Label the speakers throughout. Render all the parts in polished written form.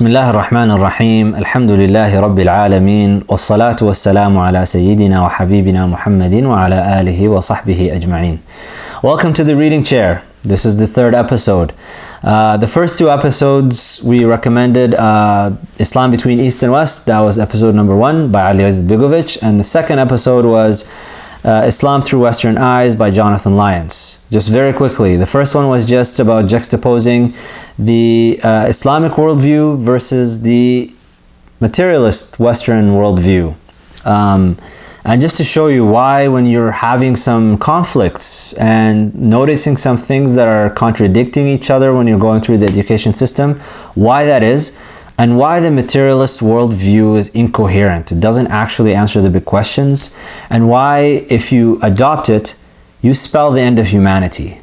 Speaker 1: بسم الله الرحمن الرحيم الحمد لله رب العالمين والصلاة والسلام على سيدنا وحبيبنا محمد وعلى آله وصحبه أجمعين. Welcome to the reading chair. This is the third episode. The first two episodes we recommended Islam Between East and West. That was episode number 1 by Ali Begovic, and the second episode was Islam Through Western Eyes by Jonathan Lyons. Just very quickly, the first one was just about juxtaposing the Islamic worldview versus the materialist Western worldview. And just to show you why, when you're having some conflicts and noticing some things that are contradicting each other when you're going through the education system, why that is, and why the materialist worldview is incoherent. It doesn't actually answer the big questions, and why, if you adopt it, you spell the end of humanity.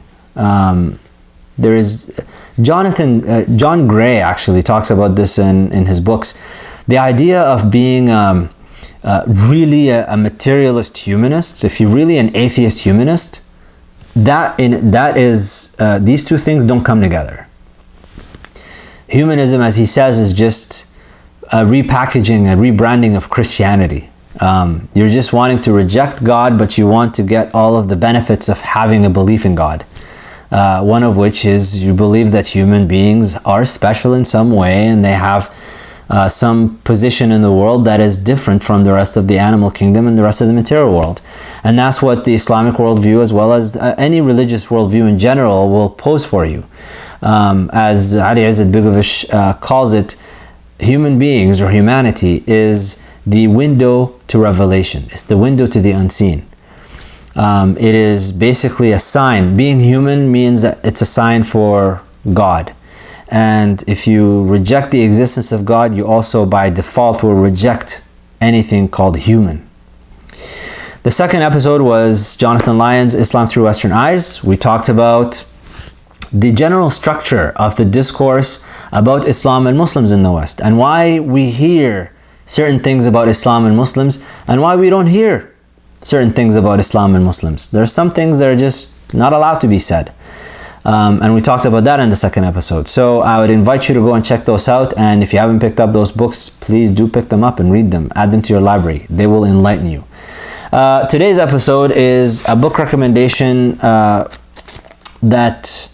Speaker 1: There is John Gray actually talks about this in his books. The idea of being really a materialist humanist, if you're really an atheist humanist, these two things don't come together. Humanism, as he says, is just a repackaging, a rebranding of Christianity. You're just wanting to reject God, but you want to get all of the benefits of having a belief in God. One of which is you believe that human beings are special in some way, and they have some position in the world that is different from the rest of the animal kingdom and the rest of the material world. And that's what the Islamic worldview, as well as any religious worldview in general, will pose for you. As Ali Begovic calls it, human beings or humanity is the window to revelation. It's the window to the unseen. It is basically a sign. Being human means that it's a sign for God. And if you reject the existence of God, you also by default will reject anything called human. The second episode was Jonathan Lyons' Islam Through Western Eyes. We talked about the general structure of the discourse about Islam and Muslims in the West, and why we hear certain things about Islam and Muslims, and why we don't hear certain things about Islam and Muslims. There are some things that are just not allowed to be said. And we talked about that in the second episode. So I would invite you to go and check those out. And if you haven't picked up those books, please do pick them up and read them. Add them to your library. They will enlighten you. Today's episode is a book recommendation that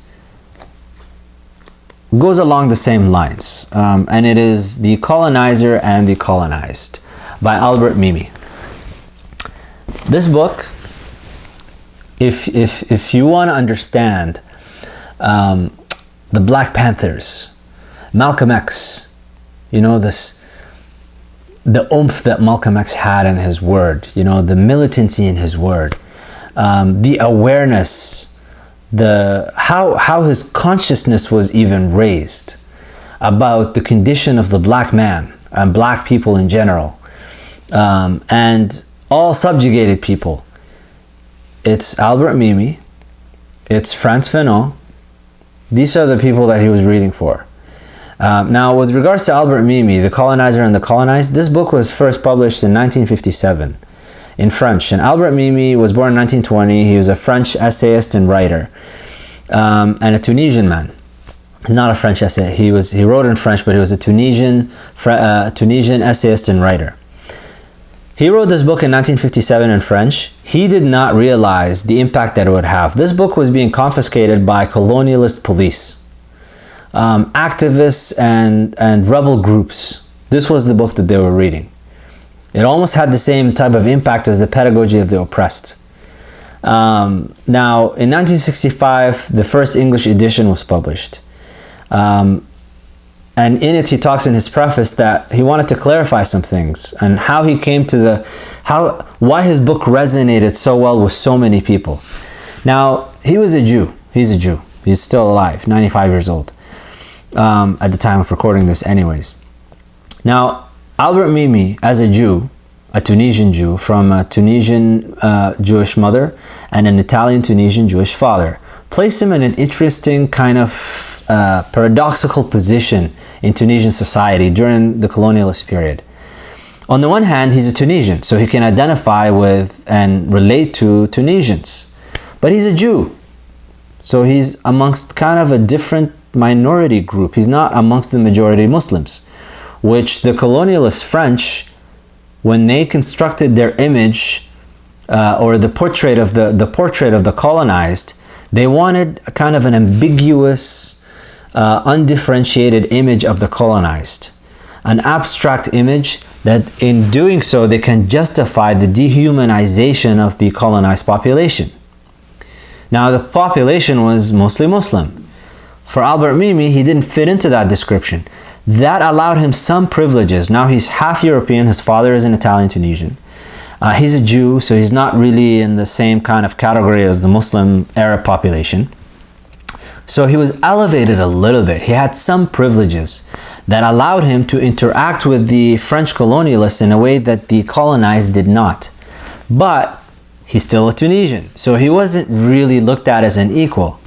Speaker 1: goes along the same lines. And it is The Colonizer and the Colonized by Albert Memmi. This book, if you want to understand the Black Panthers, Malcolm X, you know, the oomph that Malcolm X had in his word, you know, the militancy in his word, the awareness, how his consciousness was even raised about the condition of the black man and black people in general, and all subjugated people. It's Albert Memmi, it's Frantz Fanon. These are the people that he was reading for. Now, with regards to Albert Memmi, The Colonizer and the Colonized, this book was first published in 1957 in French. And Albert Memmi was born in 1920. He was a French essayist and writer, and a Tunisian man. He's not a French essay. He wrote in French, but he was a Tunisian essayist and writer. He wrote this book in 1957 in French. He did not realize the impact that it would have. This book was being confiscated by colonialist police, activists and rebel groups. This was the book that they were reading. It almost had the same type of impact as the Pedagogy of the Oppressed. Now, in 1965, the first English edition was published. And in it, he talks in his preface that he wanted to clarify some things and how he came to why his book resonated so well with so many people. Now, he was a Jew. He's a Jew. He's still alive, 95 years old, at the time of recording this anyways. Now, Albert Memmi, as a Jew, a Tunisian Jew from a Tunisian Jewish mother and an Italian Tunisian Jewish father, placed him in an interesting kind of paradoxical position in Tunisian society during the colonialist period. On the one hand, he's a Tunisian, so he can identify with and relate to Tunisians. But he's a Jew, so he's amongst kind of a different minority group. He's not amongst the majority Muslims. which the colonialist French, when they constructed their image or the portrait of the colonized, they wanted a kind of an ambiguous, undifferentiated image of the colonized, an abstract image that in doing so they can justify the dehumanization of the colonized population. Now the population was mostly Muslim. For Albert Memmi, he didn't fit into that description. That allowed him some privileges. Now he's half European, his father is an Italian Tunisian. He's a Jew, so he's not really in the same kind of category as the Muslim Arab population. So he was elevated a little bit. He had some privileges that allowed him to interact with the French colonialists in a way that the colonized did not. But he's still a Tunisian, so he wasn't really looked at as an equal.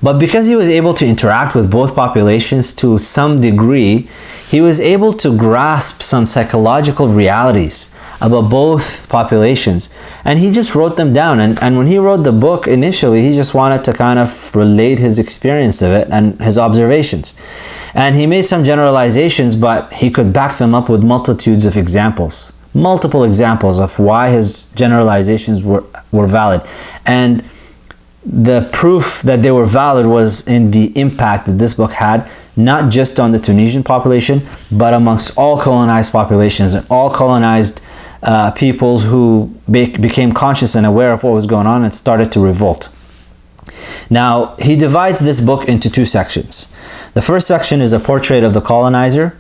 Speaker 1: But because he was able to interact with both populations to some degree, he was able to grasp some psychological realities about both populations, and he just wrote them down. And when he wrote the book initially, he just wanted to kind of relate his experience of it and his observations. And he made some generalizations, but he could back them up with multitudes of examples, multiple examples of why his generalizations were valid. And the proof that they were valid was in the impact that this book had, not just on the Tunisian population, but amongst all colonized populations and all colonized peoples who became conscious and aware of what was going on and started to revolt. Now, he divides this book into two sections. The first section is a portrait of the colonizer,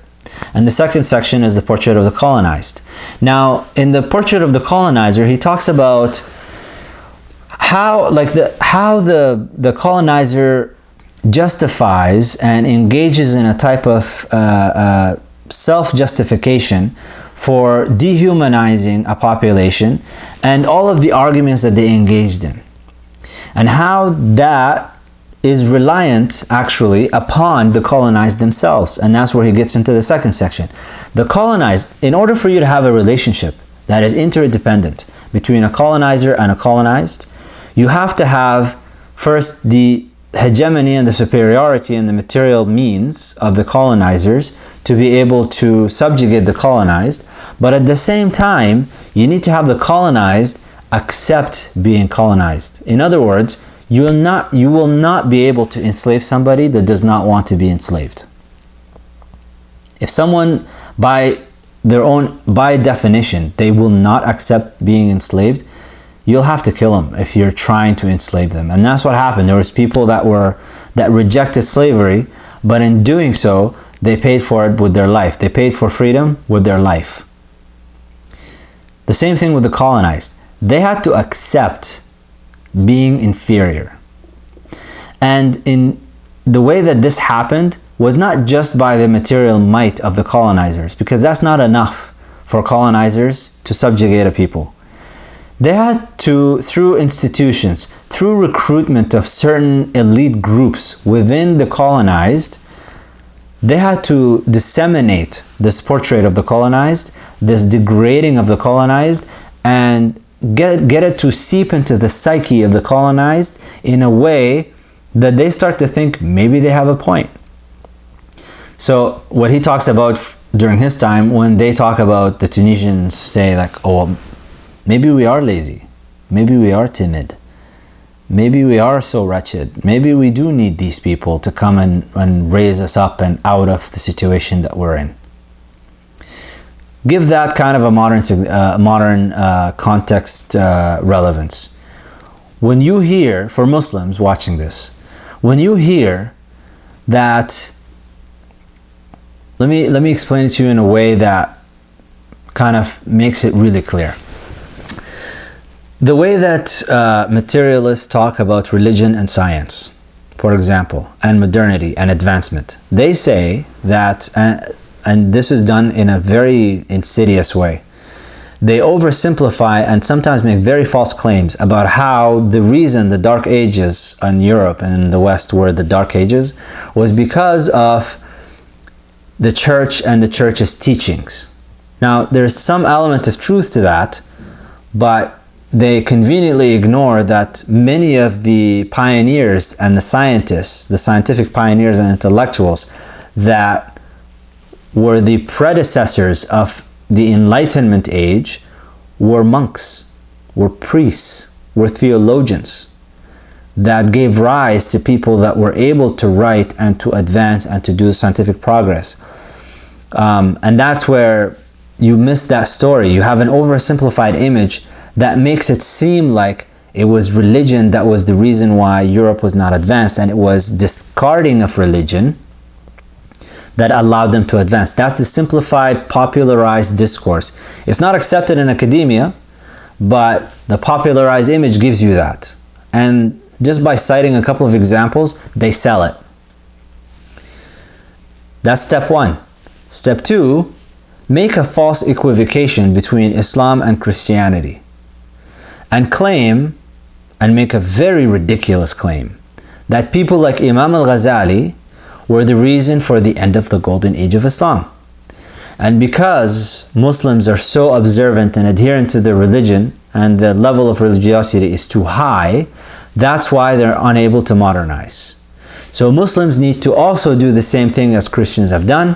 Speaker 1: and the second section is the portrait of the colonized. Now, in the portrait of the colonizer, he talks about how the colonizer justifies and engages in a type of self-justification for dehumanizing a population and all of the arguments that they engaged in, and how that is reliant actually upon the colonized themselves. And that's where he gets into the second section. The colonized, in order for you to have a relationship that is interdependent between a colonizer and a colonized, you have to have first the hegemony and the superiority and the material means of the colonizers to be able to subjugate the colonized, but at the same time you need to have the colonized accept being colonized. In other words, you will not be able to enslave somebody that does not want to be enslaved. If someone by definition they will not accept being enslaved, you'll have to kill them if you're trying to enslave them. And that's what happened. There was people that rejected slavery, but in doing so, they paid for it with their life. They paid for freedom with their life. The same thing with the colonized. They had to accept being inferior. And in the way that this happened was not just by the material might of the colonizers, because that's not enough for colonizers to subjugate a people. They had to, through institutions, through recruitment of certain elite groups within the colonized, they had to disseminate this portrait of the colonized, this degrading of the colonized, and get it to seep into the psyche of the colonized in a way that they start to think maybe they have a point. So what he talks about during his time, when they talk about the Tunisians say like, oh, well, maybe we are lazy, maybe we are timid, maybe we are so wretched, maybe we do need these people to come and raise us up and out of the situation that we're in. Give that kind of a modern context relevance. When you hear, for Muslims watching this, when you hear that, let me explain it to you in a way that kind of makes it really clear. The way that materialists talk about religion and science, for example, and modernity and advancement, they say that, and this is done in a very insidious way, they oversimplify and sometimes make very false claims about how the reason the Dark Ages in Europe and in the West were the Dark Ages was because of the church and the church's teachings. Now, there's some element of truth to that, but they conveniently ignore that many of the pioneers and the scientists, the scientific pioneers and intellectuals that were the predecessors of the Enlightenment age, were monks, were priests, were theologians that gave rise to people that were able to write and to advance and to do scientific progress. And that's where you miss that story. You have an oversimplified image that makes it seem like it was religion that was the reason why Europe was not advanced, and it was discarding of religion that allowed them to advance. That's the simplified, popularized discourse. It's not accepted in academia, but the popularized image gives you that. And just by citing a couple of examples, they sell it. That's step one. Step two, make a false equivocation between Islam and Christianity and claim, and make a very ridiculous claim, that people like Imam al-Ghazali were the reason for the end of the golden age of Islam. And because Muslims are so observant and adherent to their religion, and the level of religiosity is too high, that's why they're unable to modernize. So Muslims need to also do the same thing as Christians have done,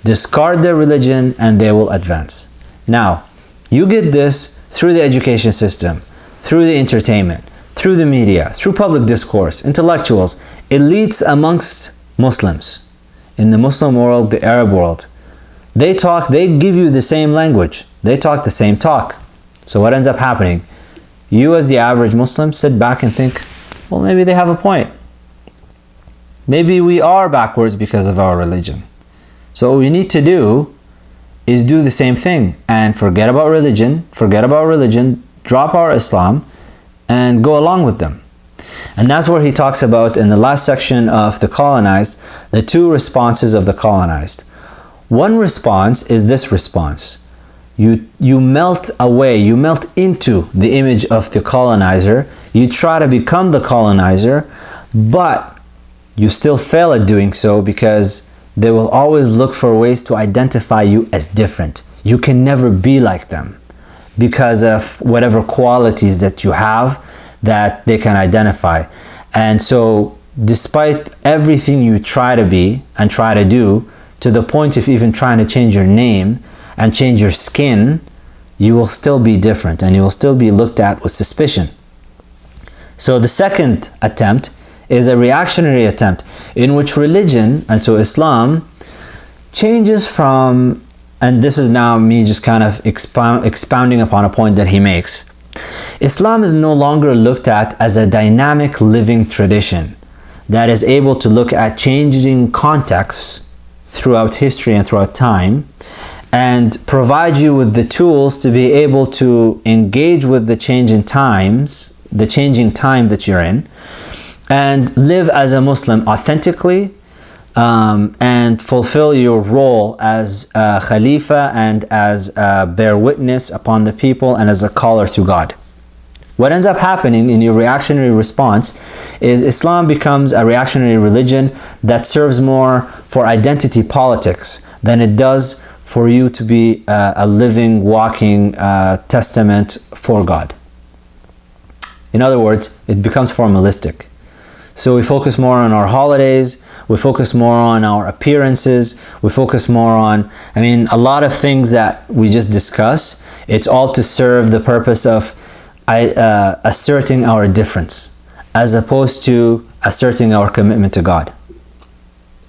Speaker 1: discard their religion, and they will advance. Now, you get this through the education system, through the entertainment, through the media, through public discourse, intellectuals, elites amongst Muslims. In the Muslim world, the Arab world, they give you the same language. They talk the same talk. So what ends up happening? You as the average Muslim sit back and think, well, maybe they have a point. Maybe we are backwards because of our religion. So what we need to do is do the same thing and forget about religion, drop our Islam, and go along with them. And that's where he talks about, in the last section of the Colonized, the two responses of the colonized. One response is this response. You melt away, you melt into the image of the colonizer. You try to become the colonizer, but you still fail at doing so because they will always look for ways to identify you as different. You can never be like them because of whatever qualities that you have that they can identify. And so despite everything you try to be and try to do, to the point of even trying to change your name and change your skin, you will still be different and you will still be looked at with suspicion. So the second attempt is a reactionary attempt in which religion, and so Islam, changes from, and this is now me just kind of expounding upon a point that he makes. Islam is no longer looked at as a dynamic living tradition that is able to look at changing contexts throughout history and throughout time and provide you with the tools to be able to engage with the changing times, the changing time that you're in, and live as a Muslim authentically, and fulfill your role as a Khalifa and as a bear witness upon the people and as a caller to God. What ends up happening in your reactionary response is Islam becomes a reactionary religion that serves more for identity politics than it does for you to be a living, walking testament for God. In other words, it becomes formalistic. So we focus more on our holidays, we focus more on our appearances, we focus more on, a lot of things that we just discuss. It's all to serve the purpose of asserting our difference, as opposed to asserting our commitment to God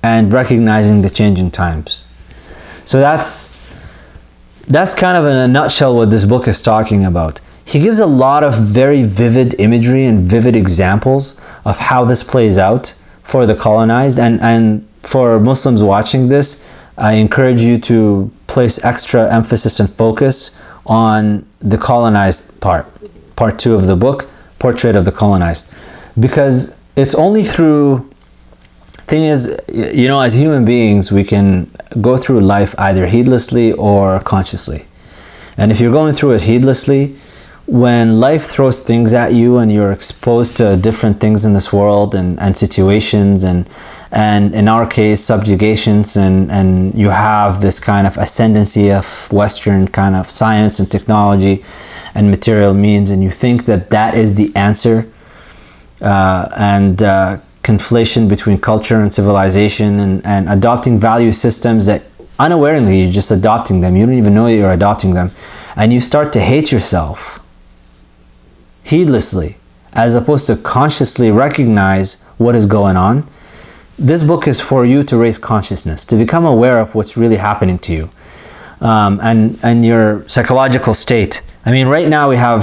Speaker 1: and recognizing the changing times. So that's kind of in a nutshell what this book is talking about. He gives a lot of very vivid imagery and vivid examples of how this plays out for the colonized. And for Muslims watching this, I encourage you to place extra emphasis and focus on the colonized part 2 of the book, Portrait of the Colonized. Because it's only through, thing is, as human beings, we can go through life either heedlessly or consciously. And if you're going through it heedlessly, when life throws things at you and you're exposed to different things in this world and situations and in our case subjugations and you have this kind of ascendancy of Western kind of science and technology and material means, and you think that is the answer, and conflation between culture and civilization and adopting value systems that Unawarely, you're just adopting them. You don't even know that you're adopting them. And you start to hate yourself heedlessly, as opposed to consciously recognize what is going on. This book is for you to raise consciousness, to become aware of what's really happening to you, and your psychological state. I mean, right now we have,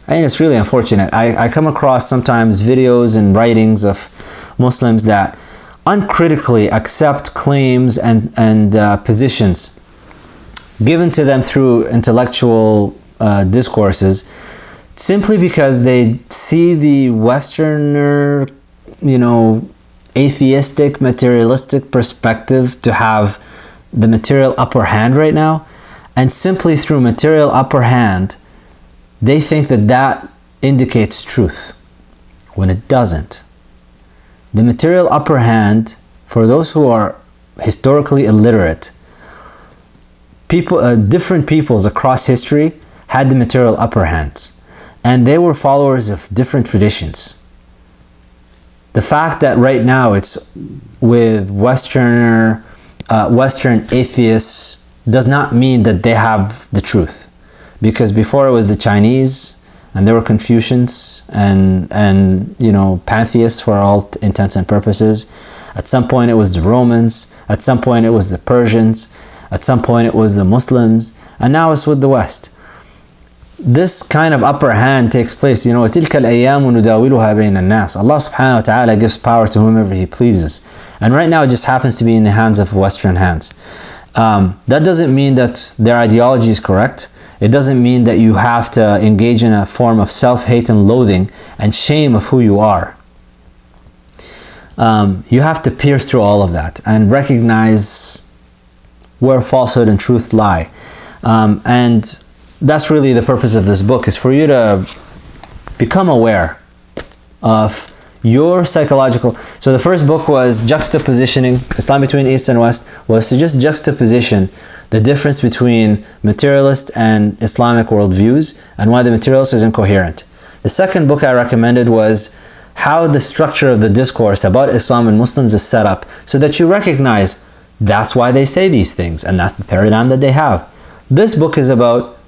Speaker 1: I think it's really unfortunate. I come across sometimes videos and writings of Muslims that uncritically accept claims and positions given to them through intellectual discourses, simply because they see the Westerner, atheistic, materialistic perspective to have the material upper hand right now. And simply through material upper hand, they think that that indicates truth, when it doesn't. The material upper hand, for those who are historically illiterate, different peoples across history had the material upper hands, and they were followers of different traditions. The fact that right now it's with Western atheists does not mean that they have the truth, because before it was the Chinese, and there were Confucians and pantheists for all intents and purposes. At some point it was the Romans, at some point it was the Persians, at some point it was the Muslims, and now it's with the West. This kind of upper hand takes place, وَتِلْكَ الْأَيَّامُ نُدَاوِلُهَا بَيْنَ النَّاسِ. Allah subhanahu wa ta'ala gives power to whomever He pleases. And right now it just happens to be in the hands of Western hands. That doesn't mean that their ideology is correct. It doesn't mean that you have to engage in a form of self-hate and loathing and shame of who you are. You have to pierce through all of that and recognize where falsehood and truth lie. And that's really the purpose of this book, is for you to become aware of your psychological. So the first book was juxtapositioning Islam between East and West, was to just juxtaposition the difference between materialist and Islamic worldviews and why the materialist is incoherent. The second book I recommended was how the structure of the discourse about Islam and Muslims is set up, so that you recognize that's why they say these things and that's the paradigm that they have. This book is about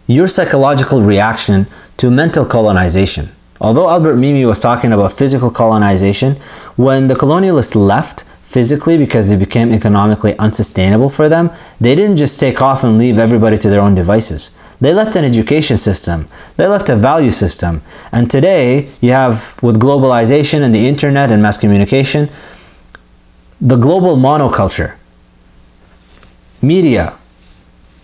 Speaker 1: your psychological reaction to mental colonization. Although Albert Memmi was talking about physical colonization, when the colonialists left physically because it became economically unsustainable for them, they didn't just take off and leave everybody to their own devices. They left an education system, they left a value system. And today, you have, with globalization and the internet and mass communication, the global monoculture, media,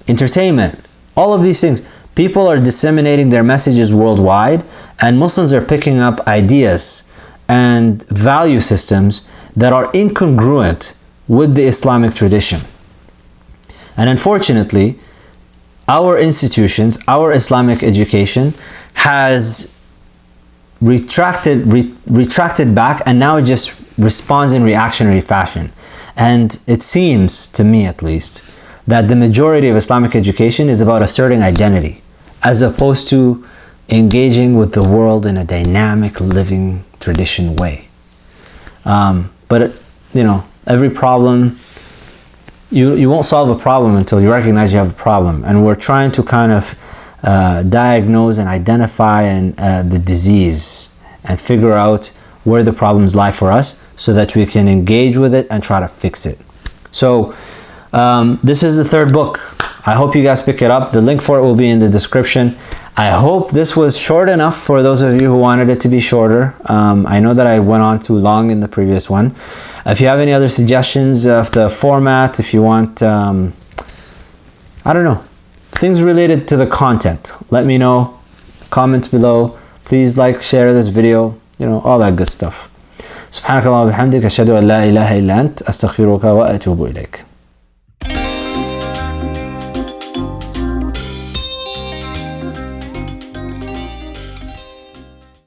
Speaker 1: entertainment, all of these things. People are disseminating their messages worldwide, and Muslims are picking up ideas and value systems that are incongruent with the Islamic tradition. And unfortunately, our institutions, our Islamic education has retracted back, and now it just responds in reactionary fashion. And it seems, to me at least, that the majority of Islamic education is about asserting identity, as opposed to engaging with the world in a dynamic, living tradition way. But every problem, you won't solve a problem until you recognize you have a problem. And we're trying to kind of diagnose and identify the disease and figure out where the problems lie for us, so that we can engage with it and try to fix it. So this is the third book. I hope you guys pick it up. The link for it will be in the description. I hope this was short enough for those of you who wanted it to be shorter. I know that I went on too long in the previous one. If you have any other suggestions of the format, if you want, I don't know, things related to the content, let me know. Comments below. Please like, share this video, all that good stuff. سبحانك اللهم وبحمدك أشهد أن لا إله إلا أنت أستغفرك وأتوب إليك.